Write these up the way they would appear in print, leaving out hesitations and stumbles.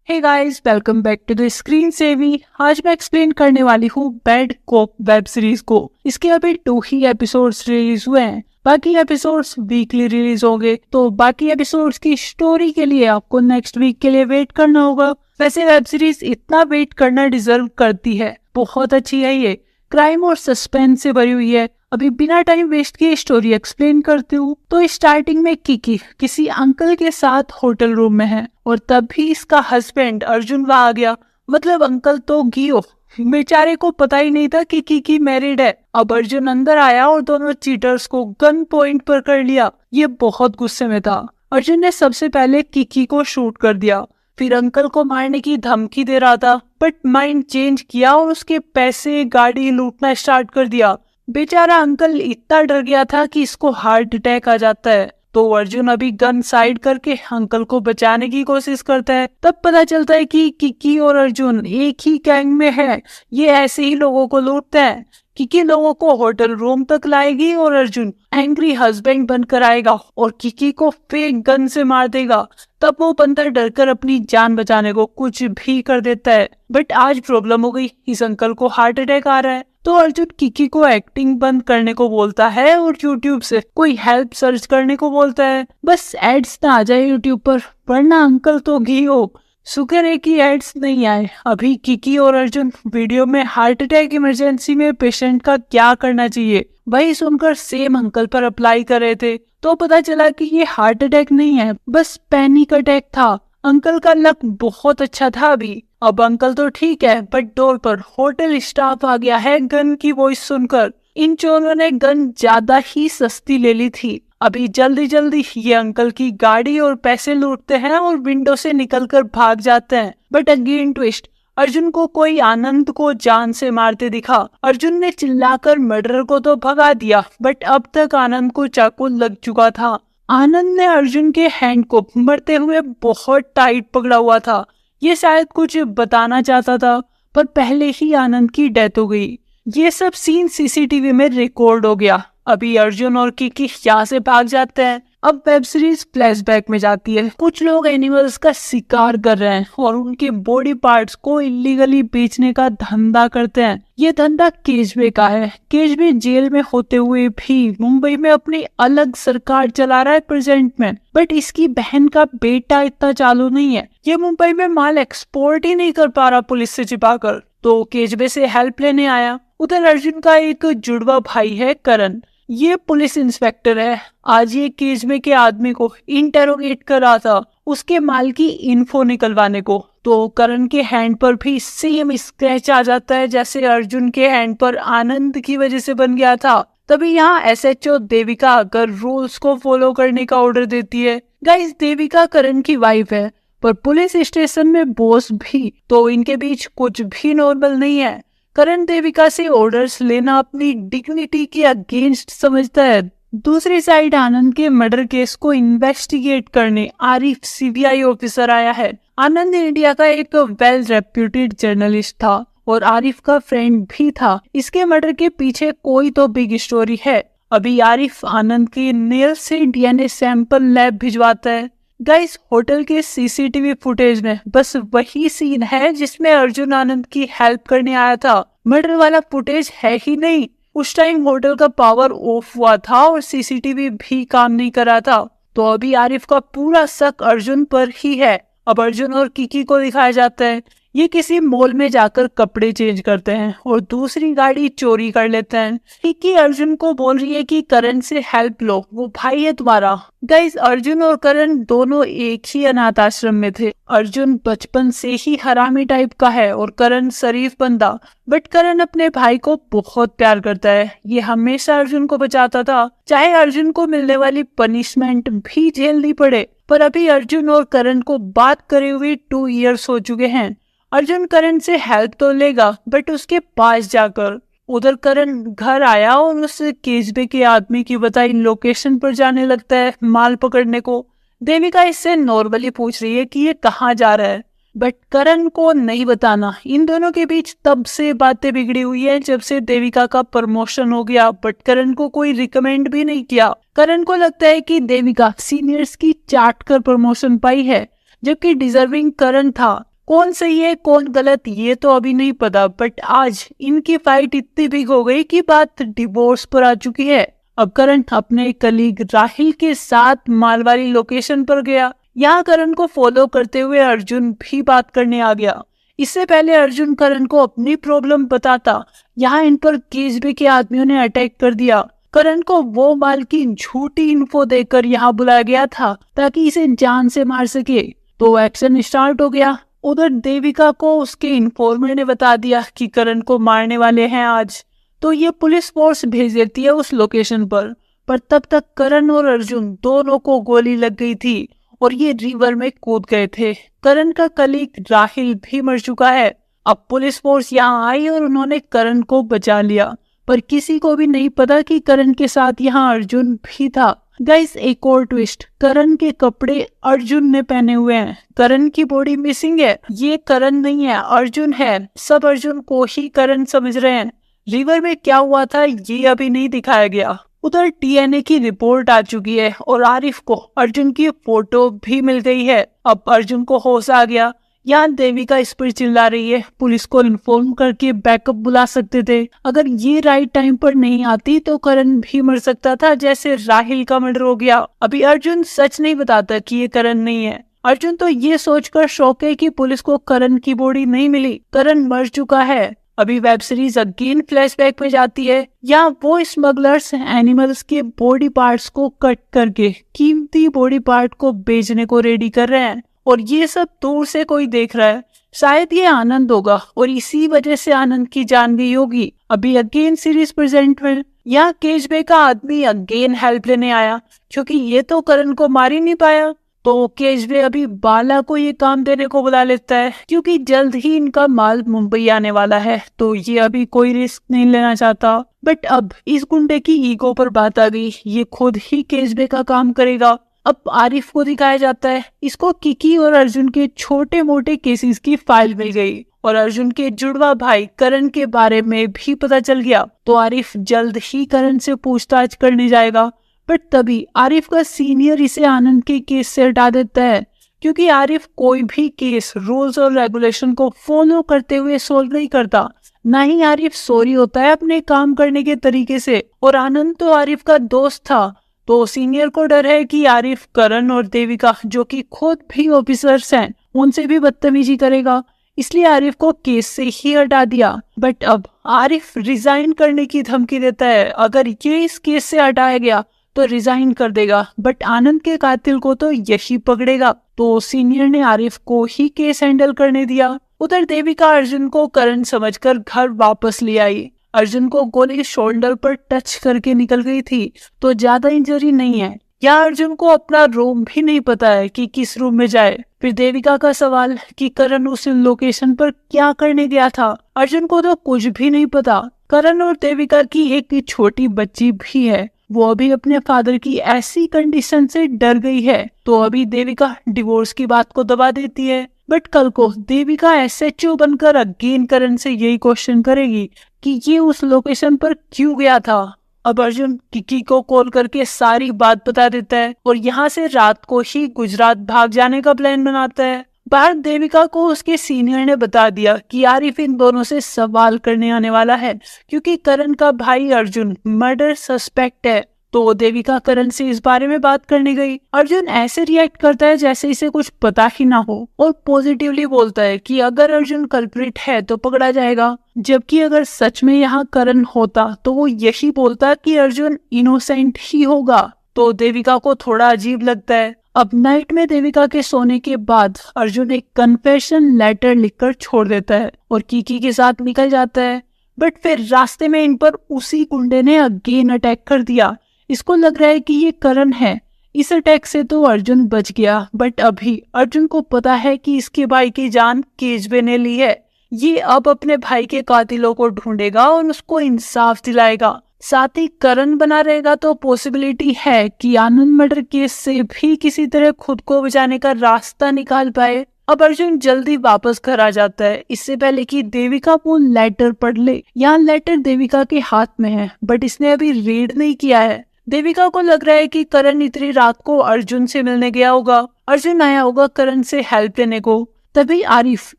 Hey guys, welcome back to the screen savvy. आज मैं explain करने वाली हूँ बैड कॉप वेब सीरीज को। इसके अभी 2 ही एपिसोड्स रिलीज हुए हैं, बाकी एपिसोड्स वीकली रिलीज होंगे। तो बाकी एपिसोड्स की स्टोरी के लिए आपको नेक्स्ट वीक के लिए वेट करना होगा। वैसे वेब सीरीज इतना वेट करना डिजर्व करती है, बहुत अच्छी है ये। क्राइम और सस्पेंस से भरी हुई है। अभी बिना टाइम वेस्ट किए स्टोरी एक्सप्लेन करती हूँ। तो स्टार्टिंग में किकी किसी अंकल के साथ होटल रूम में है और तभी इसका हस्बैंड अर्जुन वहाँ आ गया। मतलब अंकल तो गियो, बेचारे को पता ही नहीं था कि किकी मैरिड है। अब अर्जुन अंदर आया और दोनों चीटर्स को गन पॉइंट पर कर लिया। ये बहुत गुस्से में था। अर्जुन ने सबसे पहले किकी को शूट कर दिया, फिर अंकल को मारने की धमकी दे रहा था, बट माइंड चेंज किया और उसके पैसे गाड़ी लूटना स्टार्ट कर दिया। बेचारा अंकल इतना डर गया था कि इसको हार्ट अटैक आ जाता है। तो अर्जुन अभी गन साइड करके अंकल को बचाने की कोशिश करता है। तब पता चलता है कि किकी और अर्जुन एक ही गैंग में है। ये ऐसे ही लोगों को लूटते हैं। किकी लोगों को होटल रूम तक लाएगी और अर्जुन एंग्री हस्बैंड बनकर आएगा और किकी को फेक गन से मार देगा। तब वो बंदा डरकर अपनी जान बचाने को कुछ भी कर देता है। बट आज प्रॉब्लम हो गई, इस अंकल को हार्ट अटैक आ रहा है। तो अर्जुन किकी को एक्टिंग बंद करने को बोलता है और यूट्यूब से कोई हेल्प सर्च करने को बोलता है। बस एड्स ना आ जाए यूट्यूब पर, वरना अंकल तो घी हो। शुक्र है कि एड्स नहीं आए। अभी किकी और अर्जुन वीडियो में हार्ट अटैक इमरजेंसी में पेशेंट का क्या करना चाहिए वही सुनकर सेम अंकल पर अप्लाई कर रहे थे। तो पता चला कि ये हार्ट अटैक नहीं है, बस पैनिक अटैक था। अंकल का लक बहुत अच्छा था अभी। अब अंकल तो ठीक है, बट डोर पर होटल स्टाफ आ गया है गन की वॉइस सुनकर। इन चोरों ने गन ज्यादा ही सस्ती ले ली थी। अभी जल्दी जल्दी ये अंकल की गाड़ी और पैसे लूटते हैं और विंडो से निकलकर भाग जाते हैं। बट अगेन ट्विस्ट, अर्जुन को कोई आनंद को जान से मारते दिखा। अर्जुन ने चिल्लाकर मर्डर को तो भगा दिया, बट अब तक आनंद को चाकू लग चुका था। आनंद ने अर्जुन के हैंड को मरते हुए बहुत टाइट पकड़ा हुआ था। ये शायद कुछ बताना चाहता था, पर पहले ही आनंद की डेथ हो गई। ये सब सीन सीसीटीवी में रिकॉर्ड हो गया। अभी अर्जुन और किकी यहाँ से भाग जाते हैं। अब वेब सीरीज फ्लैशबैक में जाती है। कुछ लोग एनिमल्स का शिकार कर रहे हैं और उनके बॉडी पार्ट्स को इलीगली बेचने का धंधा करते हैं। ये धंधा केजवे का है। केजवे जेल में होते हुए भी मुंबई में अपनी अलग सरकार चला रहा है प्रेजेंट में। बट इसकी बहन का बेटा इतना चालू नहीं है। ये मुंबई में माल एक्सपोर्ट ही नहीं कर पा रहा पुलिस से छिपाकर। तो केजवे से हेल्प लेने आया। उधर अर्जुन का एक जुड़वा भाई है करण, ये पुलिस इंस्पेक्टर है। आज ये केजवे के आदमी को इंटेरोगेट कर रहा था, उसके माल की इन्फो निकलवाने को। तो करण के हैंड पर भी सेम स्क्रैच आ जाता है जैसे अर्जुन के हैंड पर आनंद की वजह से बन गया था। तभी यहाँ एसएचओ देविका आकर रूल्स को फॉलो करने का ऑर्डर देती है। गाइस, देविका करण की वाइफ है, पर पुलिस स्टेशन में बॉस भी, तो इनके बीच कुछ भी नॉर्मल नहीं है। करण देविका से ऑर्डर्स लेना अपनी डिग्निटी के अगेंस्ट समझता है। दूसरी साइड आनंद के मर्डर केस को इन्वेस्टिगेट करने आरिफ सीबीआई ऑफिसर आया है। आनंद इंडिया का एक वेल रेप्यूटेड जर्नलिस्ट था और आरिफ का फ्रेंड भी था। इसके मर्डर के पीछे कोई तो बिग स्टोरी है। अभी आरिफ आनंद के नेल से डीएनए सैंपल लैब भिजवाता है। गाइस, होटल के सीसीटीवी फुटेज में बस वही सीन है जिसमें अर्जुन आनंद की हेल्प करने आया था। मर्डर वाला फुटेज है ही नहीं। उस टाइम होटल का पावर ऑफ हुआ था और सीसीटीवी भी काम नहीं कर रहा था। तो अभी आरिफ का पूरा शक अर्जुन पर ही है। अब अर्जुन और किकी को दिखाया जाता है। ये किसी मॉल में जाकर कपड़े चेंज करते हैं और दूसरी गाड़ी चोरी कर लेते हैं। किकी अर्जुन को बोल रही है कि करण से हेल्प लो, वो भाई है तुम्हारा। गाइस, अर्जुन और करण दोनों एक ही अनाथ आश्रम में थे। अर्जुन बचपन से ही हरामी टाइप का है और करण शरीफ बंदा। बट करण अपने भाई को बहुत प्यार करता है। ये हमेशा अर्जुन को बचाता था, चाहे अर्जुन को मिलने वाली पनिशमेंट भी झेलनी पड़े। पर अभी अर्जुन और करण को बात करे हुए 2 इयर्स हो चुके हैं। अर्जुन करण से हेल्प तो लेगा, बट उसके पास जाकर। उधर करण घर आया और उस केजबे के आदमी की बताई लोकेशन पर जाने लगता है माल पकड़ने को। देविका इससे नॉर्मली पूछ रही है कि ये कहाँ जा रहा है, बट करण को नहीं बताना। इन दोनों के बीच तब से बातें बिगड़ी हुई है जब से देविका का प्रमोशन हो गया, बट करण को कोई रिकमेंड भी नहीं किया। करण को लगता है कि देविका सीनियर्स की चाट कर प्रमोशन पाई है, जबकि डिजर्विंग करण था। कौन सही है कौन गलत ये तो अभी नहीं पता, बट आज इनकी फाइट इतनी बिग हो गई कि बात डिवोर्स पर आ चुकी है। अब करण अपने कलीग राहिल के साथ मालवारी लोकेशन पर गया। यहाँ करण को फॉलो करते हुए अर्जुन भी बात करने आ गया। इससे पहले अर्जुन करण को अपनी प्रॉब्लम बताता, यहाँ इन पर केसबे के आदमियों ने अटैक कर दिया। करण को वो माल की झूठी इन्फो देकर यहाँ बुलाया गया था ताकि इसे जान से मार सके। तो एक्शन स्टार्ट हो गया। उधर देविका को उसके इन्फॉर्मर ने बता दिया कि करण को मारने वाले हैं आज, तो ये पुलिस फोर्स भेज देती है उस लोकेशन पर तब तक करण और अर्जुन दोनों को गोली लग गई थी और ये रिवर में कूद गए थे। करण का कलीग राहिल भी मर चुका है। अब पुलिस फोर्स यहाँ आई और उन्होंने करण को बचा लिया, पर किसी को भी नहीं पता कि करण के साथ यहाँ अर्जुन भी था। गाइस एक और ट्विस्ट, करण के कपड़े अर्जुन ने पहने हुए हैं। करण की बॉडी मिसिंग है, ये करण नहीं है अर्जुन है। सब अर्जुन को ही करण समझ रहे हैं। रिवर में क्या हुआ था ये अभी नहीं दिखाया गया। उधर डीएनए की रिपोर्ट आ चुकी है और आरिफ को अर्जुन की फोटो भी मिल गई है। अब अर्जुन को होश आ गया। यहाँ देविका इस पर चिल्ला रही है, पुलिस को इन्फॉर्म करके बैकअप बुला सकते थे। अगर ये राइट टाइम पर नहीं आती तो करण भी मर सकता था, जैसे राहिल का मर्डर हो गया। अभी अर्जुन सच नहीं बताता कि ये करण नहीं है। अर्जुन तो ये सोचकर शौक है कि पुलिस को करण की बॉडी नहीं मिली, करण मर चुका है। अभी वेब सीरीज अगेन फ्लैशबैक में जाती है। यहाँ वो स्मगलर्स एनिमल्स के बॉडी पार्ट्स को कट करके कीमती बॉडी पार्ट को बेचने को रेडी कर रहे हैं और ये सब दूर से कोई देख रहा है। शायद ये आनंद होगा और इसी वजह से आनंद की जान गई होगी। अभी अगेन सीरीज प्रेजेंट में यहाँ केजबे का आदमी अगेन हेल्प लेने आया, क्योंकि ये तो करण को मार ही नहीं पाया। तो केजबे अभी बाला को ये काम देने को बुला लेता है, क्योंकि जल्द ही इनका माल मुंबई आने वाला है, तो ये अभी कोई रिस्क नहीं लेना चाहता। बट अब इस गुंडे की ईगो पर बात आ गई, ये खुद ही केजबे का काम करेगा। अब आरिफ को दिखाया जाता है, इसको किकी और अर्जुन के छोटे मोटे केसेस की फाइल मिल गई और अर्जुन के जुड़वा भाई करण के बारे में भी पता चल गया। तो आरिफ जल्द ही करण से पूछताछ करने जाएगा, बट तभी आरिफ का सीनियर इसे आनंद के केस से हटा देता है, क्योंकि आरिफ कोई भी केस रूल्स और रेगुलेशन को फॉलो करते हुए सोल्व नहीं करता। ना ही आरिफ सॉरी होता है अपने काम करने के तरीके से। और आनंद तो आरिफ का दोस्त था, तो सीनियर को डर है कि आरिफ करण और देविका, जो कि खुद भी ऑफिसर्स हैं, उनसे भी बदतमीजी करेगा, इसलिए आरिफ को केस से ही हटा दिया। बट अब आरिफ रिजाइन करने की धमकी देता है, अगर ये इस केस से हटाया गया तो रिजाइन कर देगा, बट आनंद के कातिल को तो यही पकड़ेगा। तो सीनियर ने आरिफ को ही केस हैंडल करने दिया। उधर देविका अर्जुन को करण समझकर घर वापस ले आई। अर्जुन को गोली शोल्डर पर टच करके निकल गई थी, तो ज्यादा इंजरी नहीं है। या अर्जुन को अपना रूम भी नहीं पता है कि किस रूम में जाए। फिर देविका का सवाल कि करण उस लोकेशन पर क्या करने गया था, अर्जुन को तो कुछ भी नहीं पता। करण और देविका की एक छोटी बच्ची भी है, वो अभी अपने फादर की ऐसी कंडीशन से डर गई है, तो अभी देविका डिवोर्स की बात को दबा देती है। बट कल को देविका एसएचओ बनकर अगेन करण से यही क्वेश्चन करेगी कि ये उस लोकेशन पर क्यों गया था। अब अर्जुन किकी को कॉल करके सारी बात बता देता है और यहाँ से रात को ही गुजरात भाग जाने का प्लान बनाता है। बाहर देविका को उसके सीनियर ने बता दिया कि आरिफ इन दोनों से सवाल करने आने वाला है, क्योंकि करण का भाई अर्जुन मर्डर सस्पेक्ट है। तो देविका करण से इस बारे में बात करने गई। अर्जुन ऐसे रिएक्ट करता है जैसे इसे कुछ पता ही ना हो और पॉजिटिवली बोलता है कि अगर अर्जुन कल्प्रिट है तो पकड़ा जाएगा, जबकि अगर सच में यहाँ करण होता तो वो यही बोलता कि अर्जुन इनोसेंट ही होगा। तो देविका को थोड़ा अजीब लगता है। अब नाइट में देविका के सोने के बाद अर्जुन एक कन्फेशन लेटर लिखकर छोड़ देता है और किकी के साथ निकल जाता है। बट फिर रास्ते में इन पर उसी गुंडे ने अगेन अटैक कर दिया। इसको लग रहा है कि ये करण है। इस अटैक से तो अर्जुन बच गया, बट अभी अर्जुन को पता है कि इसके भाई की जान केजबे ने ली है। ये अब अपने भाई के कातिलों को ढूंढेगा और उसको इंसाफ दिलाएगा। साथ ही करण बना रहेगा तो पॉसिबिलिटी है कि आनंद मर्डर केस से भी किसी तरह खुद को बचाने का रास्ता निकाल पाए। अब अर्जुन जल्दी वापस घर आ जाता है, इससे पहले कि देविका वो लेटर पढ़ ले। यहाँ लेटर देविका के हाथ में है, बट इसने अभी रीड नहीं किया है। देविका को लग रहा है कि करण इतनी रात को अर्जुन से मिलने गया होगा। अर्जुन आया होगा करण से हेल्प लेने को, तभी आरिफ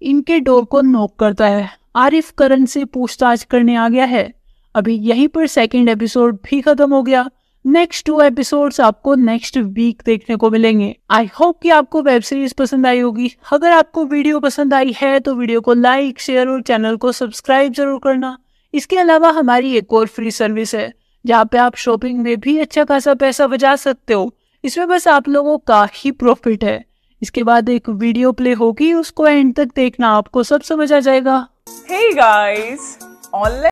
इनके डोर को नॉक करता है। आरिफ करण से पूछताछ करने आ गया है। अभी यहीं पर सेकंड एपिसोड भी खत्म हो गया। नेक्स्ट 2 एपिसोड्स आपको नेक्स्ट वीक देखने को मिलेंगे। आई होप कि आपको वेब सीरीज पसंद आई होगी। अगर आपको वीडियो पसंद आई है तो वीडियो को लाइक, शेयर और चैनल को सब्सक्राइब जरूर करना। इसके अलावा हमारी एक और फ्री सर्विस है जहाँ पे आप शॉपिंग में भी अच्छा खासा पैसा बचा सकते हो। इसमें बस आप लोगों का ही प्रॉफिट है। इसके बाद एक वीडियो प्ले होगी, उसको एंड तक देखना, आपको सब समझ आ जाएगा। Hey guys, online